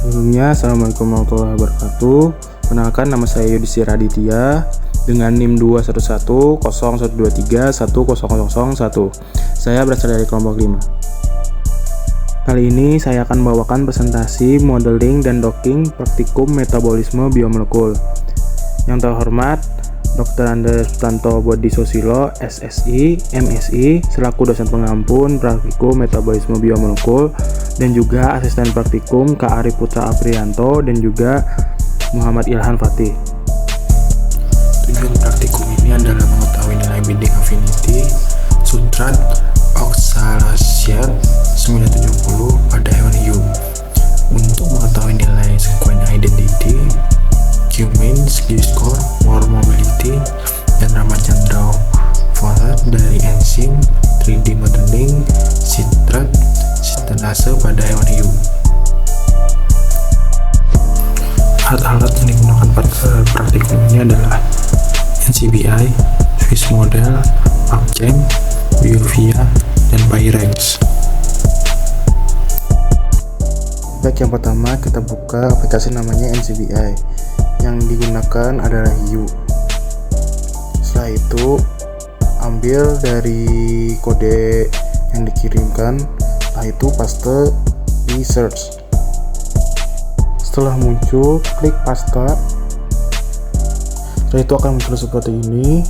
Sebelumnya, Assalamualaikum warahmatullahi wabarakatuh. Kenalkan, nama saya Yudhistira Raditya dengan NIM 21101231001. Saya berasal dari kelompok 5. Kali ini saya akan membawakan presentasi modeling dan docking praktikum metabolisme biomolekul. Yang terhormat Dr. Andes Sutanto Bodhisosilo, SSI, MSI, selaku dosen pengampun praktikum metabolisme biomolekul, dan juga asisten praktikum Kak Ari Putra Aprianto dan juga Muhammad Ilhan Fatih. Tujuan praktikum ini adalah mengetahui nilai binding affinity sutrat oxalasiat 970 pada hewan hiu. Untuk mengetahui nilai sequence identity, Q-means, G-score, Molar mobility, dan Ramachandra Forest dari enzim 3D modeling sitrat sintetase pada hewan hiu. Alat-alat yang digunakan pada praktikum ini adalah NCBI, Swiss Model, PubChem, Biovia, dan Pyrex. Baik, yang pertama kita buka aplikasi namanya NCBI. Yang digunakan adalah hiu. Setelah itu ambil dari kode yang dikirimkan, setelah itu paste di search. Setelah muncul, klik paste. Setelah itu akan muncul seperti ini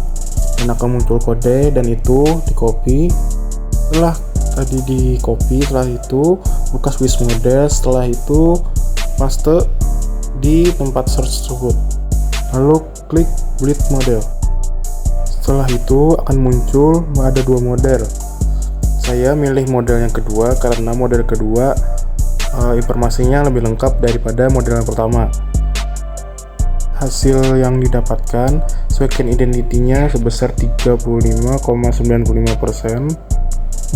dan akan muncul kode, dan itu di copy. Setelah tadi di copy, setelah itu buka Swiss Model, setelah itu paste di tempat search tersebut, lalu klik Bleed Model. Setelah itu akan muncul ada dua model. Saya milih model yang kedua karena model kedua informasinya lebih lengkap daripada model yang pertama. Hasil yang didapatkan, sequence identity-nya sebesar 35,95%.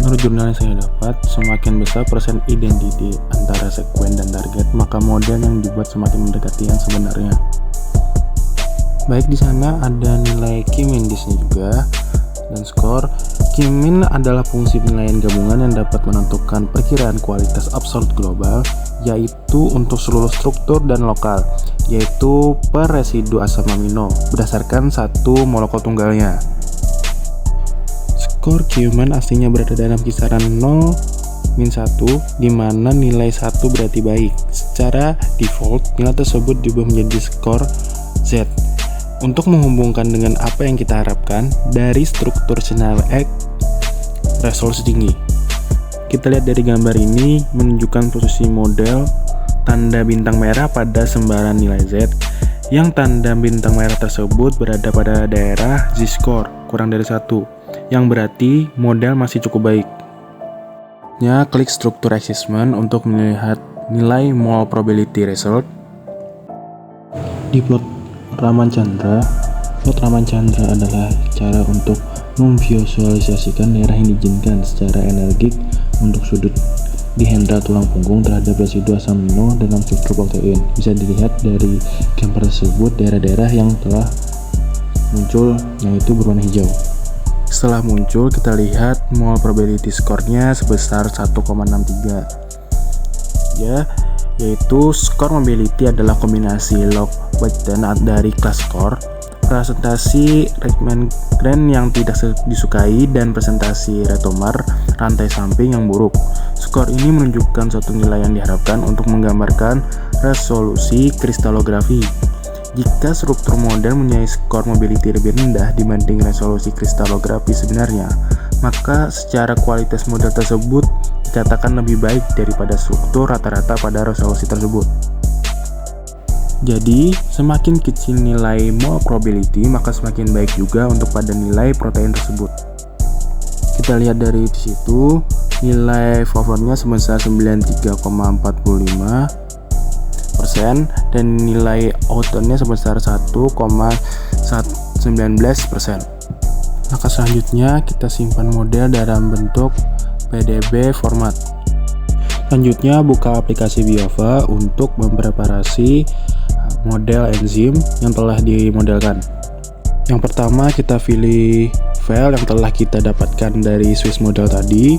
Menurut jurnal yang saya dapat, semakin besar persen identity antara sequence dan target, maka model yang dibuat semakin mendekati yang sebenarnya. Baik, di sana ada nilai K-mean di sini juga dan skor. K-mean adalah fungsi penilaian gabungan yang dapat menentukan perkiraan kualitas absolut global, yaitu untuk seluruh struktur dan lokal, yaitu per residu asam amino berdasarkan satu molekul tunggalnya. Skor Q-mean aslinya berada dalam kisaran 0-1, di mana nilai 1 berarti baik. Secara default, nilai tersebut diubah menjadi skor Z untuk menghubungkan dengan apa yang kita harapkan dari struktur sinyal X resolusi tinggi. Kita lihat dari gambar ini menunjukkan posisi model tanda bintang merah pada sembarang nilai Z, yang tanda bintang merah tersebut berada pada daerah Z-score kurang dari 1, yang berarti model masih cukup baik. Klik struktur assessment untuk melihat nilai mole probability result. Di plot Ramachandra adalah cara untuk memvisualisasikan daerah yang diizinkan secara energik untuk sudut di hendra tulang punggung terhadap residu asam amino dalam struktur protein. Bisa dilihat dari gambar tersebut daerah-daerah yang telah muncul, yaitu berwarna hijau. Setelah muncul, kita lihat mole probability score-nya sebesar 1,63. Yaitu skor mobility adalah kombinasi log weighted dari kelas skor, presentasi Riemann yang tidak disukai, dan presentasi Retomer rantai samping yang buruk. Skor ini menunjukkan suatu nilai yang diharapkan untuk menggambarkan resolusi kristalografi. Jika struktur model mempunyai skor mobility lebih rendah dibanding resolusi kristalografi sebenarnya, maka secara kualitas model tersebut dikatakan lebih baik daripada struktur rata-rata pada resolusi tersebut. Jadi, semakin kecil nilai mole probability, maka semakin baik juga untuk pada nilai protein tersebut. Kita lihat dari situ, nilai favoritnya sebesar 93,45%, dan nilai outnya sebesar 1,19%. Maka selanjutnya kita simpan model dalam bentuk PDB format. Selanjutnya buka aplikasi Biova untuk mempreparasi model enzim yang telah dimodelkan. Yang pertama kita pilih file yang telah kita dapatkan dari Swiss Model tadi.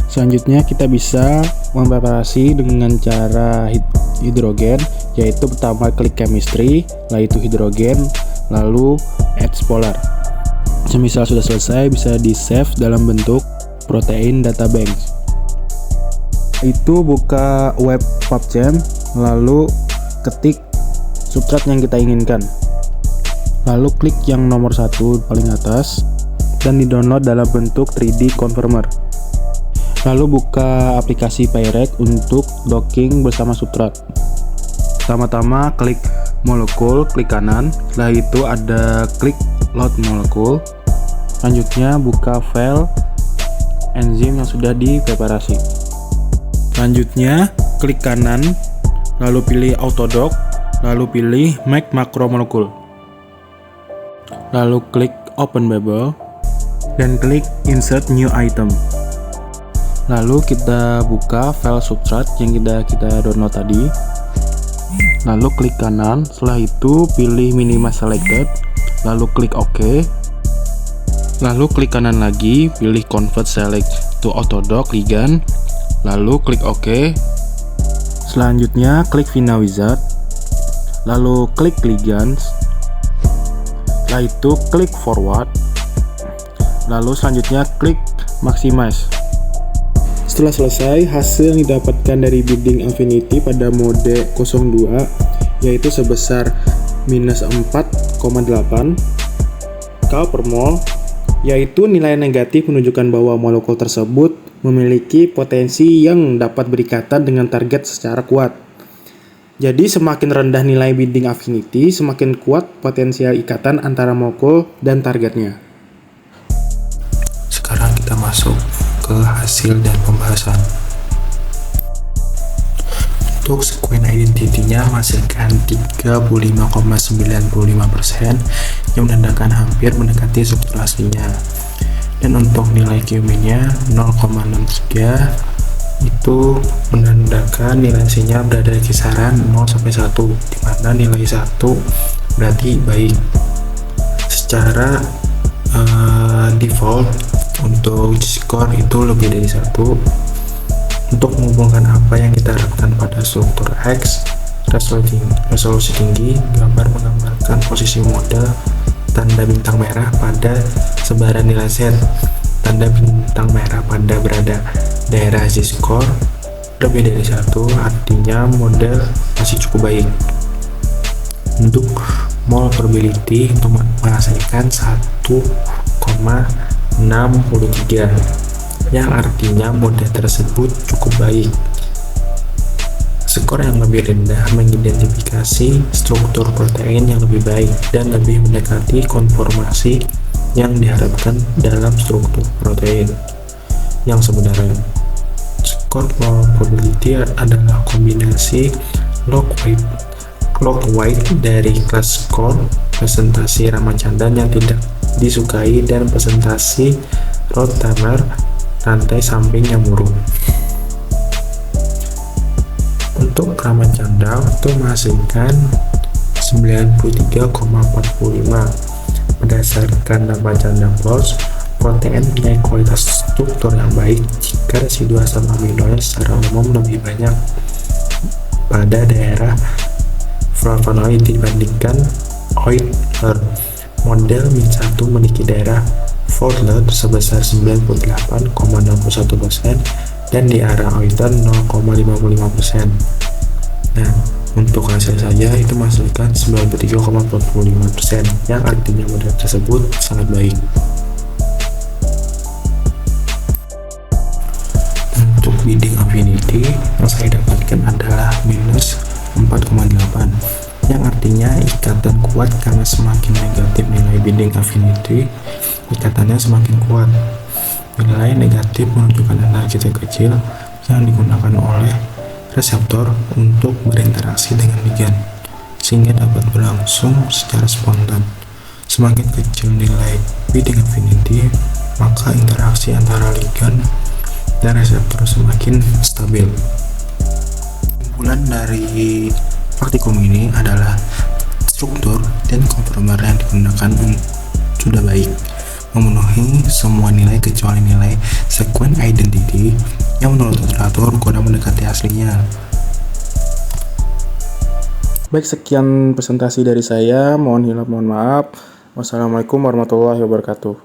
Selanjutnya kita bisa mempreparasi dengan cara hidrogen, yaitu pertama klik chemistry, lalu itu hidrogen, lalu add polar. Semisal sudah selesai, bisa di save dalam bentuk protein databank. Itu buka web PubChem, lalu ketik substrat yang kita inginkan, lalu klik yang nomor 1 paling atas dan di download dalam bentuk 3D conformer. Lalu buka aplikasi Pyrex untuk docking bersama substrat. Pertama-tama klik molekul, klik kanan, setelah itu ada klik load molekul. Selanjutnya buka file enzim yang sudah dipreparasi. Selanjutnya klik kanan, lalu pilih autodock, lalu pilih make macromolekul. Lalu klik open babel dan klik insert new item. Lalu kita buka file substrat yang kita download tadi. Lalu klik kanan, setelah itu pilih minimize selected, lalu klik OK. Lalu klik kanan lagi, pilih convert select to autodock ligand, lalu klik OK. Selanjutnya klik Vina Wizard, lalu klik ligands. Setelah itu klik forward, lalu selanjutnya klik maximize. Setelah selesai, hasil yang didapatkan dari binding affinity pada mode 02 yaitu sebesar minus 4,8 kal per mol, yaitu nilai negatif menunjukkan bahwa molekul tersebut memiliki potensi yang dapat berikatan dengan target secara kuat. Jadi semakin rendah nilai binding affinity, semakin kuat potensial ikatan antara molekul dan targetnya. Sekarang kita masuk ke hasil dan pembahasan. Untuk sequence identity-nya menghasilkan 35,95% yang menandakan hampir mendekati struktur aslinya. Dan untuk nilai QM-nya 0,63 itu menandakan nilai C-nya berada di kisaran 0 sampai 1, di mana nilai 1 berarti baik. Secara default untuk score itu lebih dari 1. Untuk menghubungkan apa yang kita harapkan pada struktur X, resolusi tinggi, gambar menggambarkan posisi model tanda bintang merah pada sebaran nilai Z. Tanda bintang merah pada berada daerah Z-score lebih dari 1, artinya model masih cukup baik. Untuk mole probability untuk menghasilkan 1,63 yang artinya model tersebut cukup baik. Skor yang lebih rendah mengidentifikasi struktur protein yang lebih baik dan lebih mendekati konformasi yang diharapkan dalam struktur protein yang sebenarnya. Skor probability adalah kombinasi log weight dari kelas skor, presentasi Ramachandran yang tidak disukai, dan presentasi Rothamer rantai samping yang buruk. Untuk Ramachandran itu menghasilkan 93,45. Berdasarkan Ramachandran plots, protein punya kualitas struktur yang baik jika residu asam aminonya secara umum lebih banyak pada daerah flavonoid dibandingkan Euler. Model min1 memiliki daerah Fowler sebesar 98,61% dan di arah Euler 0,55%. Nah, untuk hasil saja itu menghasilkan 93,45%, yang artinya model tersebut sangat baik. Untuk binding affinity yang saya dapatkan adalah minus 4,8, yang artinya ikatan kuat karena semakin negatif nilai binding affinity, ikatannya semakin kuat. Nilai negatif menunjukkan energi kecil yang digunakan oleh reseptor untuk berinteraksi dengan ligand, sehingga dapat berlangsung secara spontan. Semakin kecil nilai binding affinity, maka interaksi antara ligand dan reseptor semakin stabil. Kesimpulan dari praktikum ini adalah struktur dan konformer yang digunakan sudah baik. memenuhi semua nilai kecuali nilai sequence identity yang menurut literatur kurang mendekati aslinya. Baik, sekian presentasi dari saya. Mohon hilaf, mohon maaf. Wassalamualaikum warahmatullahi wabarakatuh.